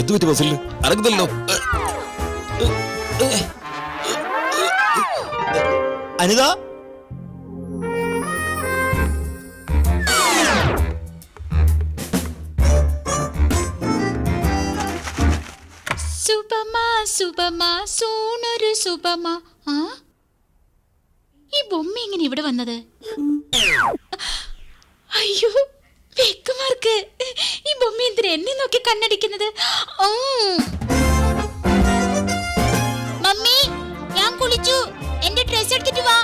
എന്തുപറ്റി ബസ്സിൽ അടങ്ങുന്നല്ലോ. അനിത, സുബമ സൂണൊരു സുബമ. ആ, ഈ ബൊമ്മ എങ്ങനെ ഇവിടെ വന്നത്? അയ്യോ വെക്കുമാർക്ക്, ഈ ബൊമ്മ എന്തിനാ എന്നെ നോക്കി കണ്ണടിക്കുന്നത്? മമ്മി, ഞാൻ കുളിച്ചു, എന്റെ ഡ്രസ് എടുത്തിട്ട് വാ.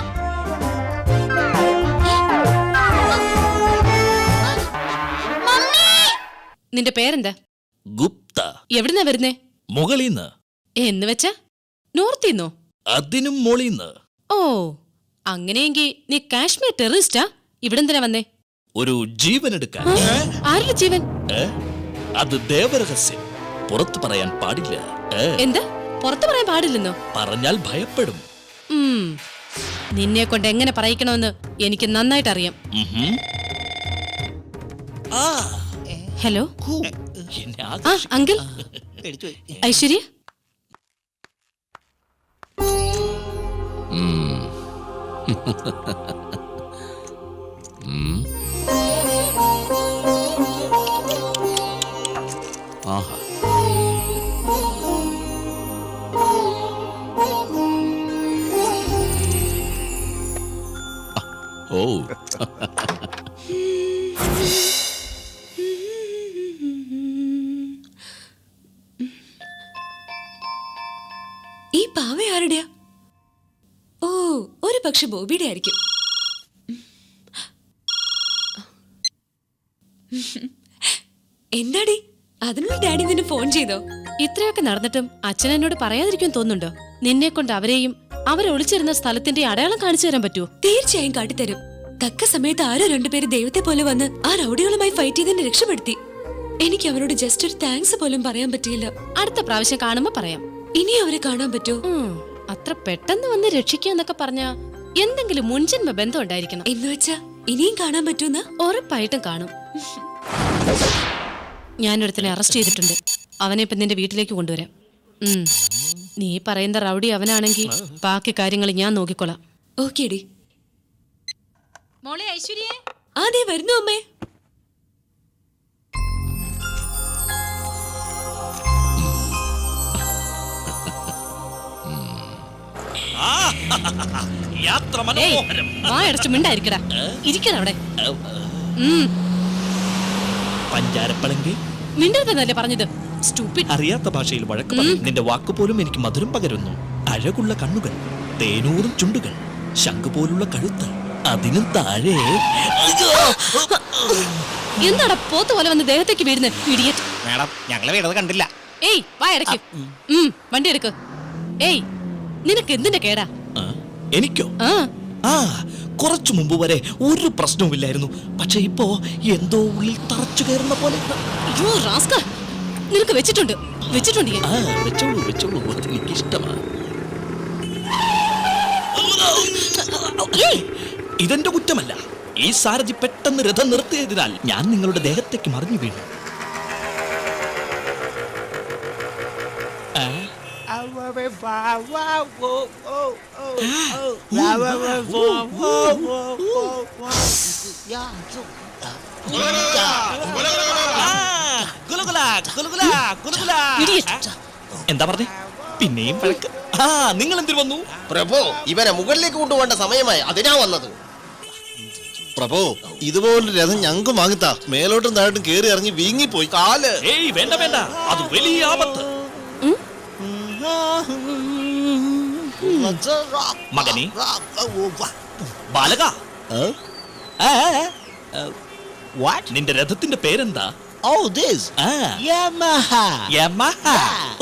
മമ്മി. നിന്റെ പേരെന്താ? ഗുപ്ത. എവിടുന്നാ വരുന്നേ? മുകളിന്ന്. എന്ന് വെച്ചാ നോർത്തിന്നോ? അതിനും മോളിന്ന്. ഓ, അങ്ങനെയെങ്കിൽ നീ കാശ്മീർ ടെററിസ്റ്റാ? ഇവിടെ എന്തിനാ വന്നേ? ഒരു ജീവൻ എടുക്കാൻ. ആരുടെ ജീവൻ? അത് ദേവരഹസ്യം, പുറത്തു പറയാൻ പാടില്ല. എന്താ പുറത്തു പറയാൻ പാടില്ലെന്നോ? പറഞ്ഞാൽ ഭയപ്പെടും. നിന്നെ കൊണ്ട് എങ്ങനെ പറയിക്കണമെന്ന് എനിക്ക് നന്നായിട്ട് അറിയാം. ഹലോ. ആ അങ്കിൾ. ഐശ്വര്യ. ഓ, ഈ പാവ ആരുടെയാ? ഓ, ഒരു പക്ഷെ ബോബിയുടെ ആയിരിക്കും. എന്താടി, അതിനുള്ള ഡാഡി നിന്നെ ഫോൺ ചെയ്തോ? ഇത്രയൊക്കെ നടന്നിട്ടും അച്ഛൻ എന്നോട് പറയാതിരിക്കാൻ തോന്നുന്നുണ്ടോ? നിന്നെ കൊണ്ട് അവരെയും അവരൊളിച്ചിരുന്ന സ്ഥലത്തിന്റെ അടയാളം കാണിച്ചു തരാൻ പറ്റുമോ? തീർച്ചയായും കാട്ടിത്തരും. തക്ക സമയത്ത് ആരോ രണ്ടുപേര് ദൈവത്തെ പോലെ വന്ന് ആ റൗഡികളുമായി ഫൈറ്റ് ചെയ്തെന്നെ രക്ഷപ്പെടുത്തി. എനിക്ക് അവരോട് ജസ്റ്റ് ഒരു താങ്ക്സ് പോലും പറയാൻ പറ്റിയില്ല. അടുത്ത പ്രാവശ്യം കാണുമ്പോ പറയാം. ഇനി അവരെ കാണാൻ പറ്റുമോ? അത്ര പെട്ടെന്ന് വന്ന് രക്ഷിക്കാന്നൊക്കെ പറഞ്ഞ എന്തെങ്കിലും മുൻജന്മ ബന്ധം ഉണ്ടായിരിക്കണം. എന്ന് വെച്ചാ ഇനിയും കാണാൻ പറ്റുന്ന? ഉറപ്പായിട്ടും കാണും. ഞാനൊരുത്തനെ അറസ്റ്റ് ചെയ്തിട്ടുണ്ട്. അവനെ ഇപ്പൊ നിന്റെ വീട്ടിലേക്ക് കൊണ്ടുവരാം. നീ പറയുന്ന റൗഡി അവനാണെങ്കിൽ ബാക്കി കാര്യങ്ങൾ ഞാൻ നോക്കിക്കൊള്ളാം. ഓക്കേടി. മോളെ ഐശ്വര്യേ. അതെ വരുന്നു അമ്മേ. യാത്ര മനോഹരം. വായടച്ചു മിണ്ടായിരിക്കടാ. ഇരിക്കണ അവിടെ. പഞ്ചാരപ്പളങ്കി മിണ്ടരുതെന്നല്ലേ പറഞ്ഞത്? സ്റ്റുപ്പിഡ്. അറിയാത്ത ഭാഷയിൽ വഴക്ക് പറയും. നിന്റെ വാക്കുപോലും എനിക്ക് മധുരം പകരുന്നു. അഴകുള്ള കണ്ണുകൾ, തേനൂറും ചുണ്ടുകൾ, ശംഖ് പോലുള്ള കഴുത്ത്, അതിനും താഴെ. എന്താടാ പോത്ത് പോലെ വന്ന് ദേഹത്തേക്ക് വീഴുന്നത്? ഇഡിയറ്റ്. മാഡം, ഞങ്ങളെ വീടത് കണ്ടില്ല. ഏയ് വായടക്ക്. വണ്ടി എടുക്ക്. ഏയ്, നിനക്ക് എന്തിന്റെ കേടാ? എനിക്കോ? കുറച്ചു മുമ്പ് വരെ ഒരു പ്രശ്നവുമില്ലായിരുന്നു. പക്ഷെ ഇപ്പോ എന്തോ ഉള്ളിൽ തറച്ചു കയറുന്ന പോലെ. നിനക്ക് വെച്ചിട്ടുണ്ട്. വെച്ചോളൂ വെച്ചോളൂ, എനിക്ക് ഇഷ്ടമാണ്. ഇതെന്റെ കുറ്റമല്ല. ഈ സാരഥി പെട്ടെന്ന് രഥം നിർത്തിയതിനാൽ ഞാൻ നിങ്ങളുടെ ദേഹത്തേക്ക് മറിഞ്ഞു വീണു. എന്താ പറഞ്ഞേ? പിന്നെയും വഴക്ക്. നിങ്ങൾ എന്തിനു വന്നു? പ്രഭു, ഇവരെ മുകളിലേക്ക് കൊണ്ടുപോകേണ്ട സമയമായി, അതിനാ വന്നത്. പ്രഭു, ഇതുപോലൊരു രഥം ഞങ്ങൾക്ക് വാങ്ങിത്താ. മേലോട്ടും താഴോട്ടും കേറി ഇറങ്ങി വീങ്ങിപ്പോയി കാല്. ഏയ് വേണ്ട വേണ്ട, അത് വലിയ ആപത്ത്. മകനെ ബാലക, നിന്റെ രഥത്തിന്റെ പേരെന്താ?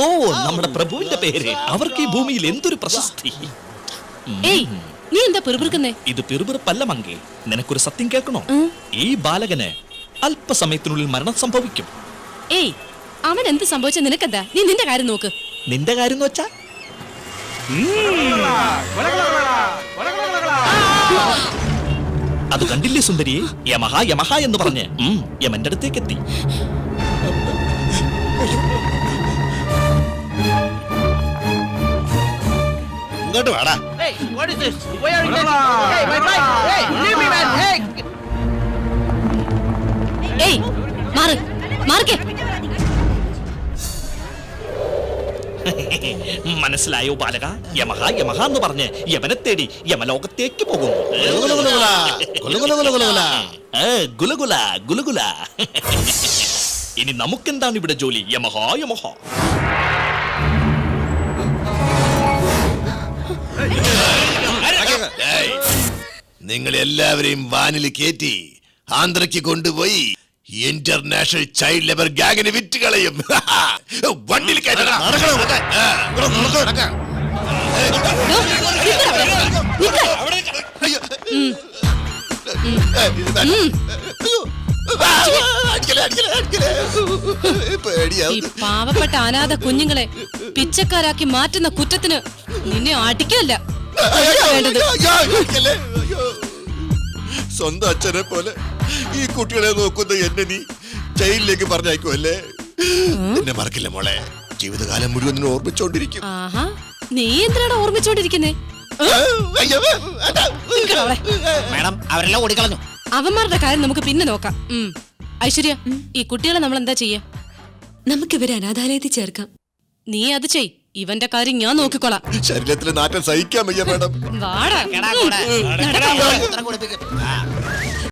ഓ, നമ്മുടെ പ്രഭുവിന്റെ പേര്. അവർക്ക് ഈ ഭൂമിയിൽ എന്തൊരു പ്രശസ്തി. നീ എന്താ പിറുപിറുക്കുന്നേ? ഇത് പിറുപിറുപ്പല്ല മങ്കേ. നിനക്കൊരു സത്യം കേൾക്കണോ? ഈ ബാലകന് അല്പസമയത്തിനുള്ളിൽ മരണം സംഭവിക്കും. ഏയ്, അവൻ എന്ത് സംഭവിച്ച നിനക്കെന്താ? നീ നിന്റെ കാര്യം നോക്ക്. നിന്റെ കാര്യം വെച്ചാ അത് കണ്ടില്ലേ സുന്ദരിയെ? യമഹ യമഹ എന്ന് പറഞ്ഞ് യമന്റെ അടുത്തേക്ക് എത്തി. ഇങ്ങോട്ട് വാടാ. ഏയ് മാറ് മാറിക്കേ. മനസ്സിലായോ ബാലക? യമഹ യമഹ എന്ന് പറഞ്ഞ് യമനെ തേടി യമലോകത്തേക്ക് പോകുന്നു. ഗുലുഗുലുഗുല, ഗുലുഗുലുഗുലുഗുല. ഗുലഗുല ഗുലഗുല. ഇനി നമുക്കെന്താണ് ഇവിടെ ജോലി? Yamaha Yamaha. നിങ്ങൾ എല്ലാവരെയും വാനിൽ കയറ്റി ആന്ധ്രയ്ക്ക് കൊണ്ടുപോയി ഇന്റർനാഷണൽ ചൈൽഡ് ലേബർ ഗാങ്ങിന് വിറ്റ് കളയും. വണ്ടിയിൽ കയറ്റണം. ഈ പാവപ്പെട്ട അനാഥ കുഞ്ഞുങ്ങളെ പിച്ചക്കാരാക്കി മാറ്റുന്ന കുറ്റത്തിന് നിന്നെ അടിക്കല്ല വേണ്ടത്. സ്വന്തം അച്ഛനെ പോലെ ഈ കുട്ടികളെ നോക്കുന്ന എന്നെ നീ ജയിലിലേക്ക് പറഞ്ഞയക്കുമല്ലേ? എന്നെ മറക്കില്ല മോളെ, ജീവിതകാലം മുഴുവൻ നിന്നെ ഓർമ്മിച്ചോണ്ടിരിക്കും. ആഹാ, നീ എന്തിനാണ് ഓർമ്മിച്ചോണ്ടിരിക്കുന്നേ? മാഡം അവരെല്ലാം ഓടിക്കളഞ്ഞു. അവന്മാരുടെ കാര്യം നമുക്ക് പിന്നെ നോക്കാം. ഐശ്വര്യ, ഈ കുട്ടികളെ നമ്മൾ എന്താ ചെയ്യാ? നമുക്കിവരെ അനാഥാലയത്തിൽ ചേർക്കാം. നീ അത് ചെയ്, ഇവന്റെ കാര്യം ഞാൻ നോക്കിക്കോളാം. ശരീരത്തിലെ നാറ്റം സഹിക്കാൻ വയ്യ മാഡം. വാടാ. എടാ കൂടെ. നടക്കാം. ഇത്ര കൊടുപ്പിക്കും.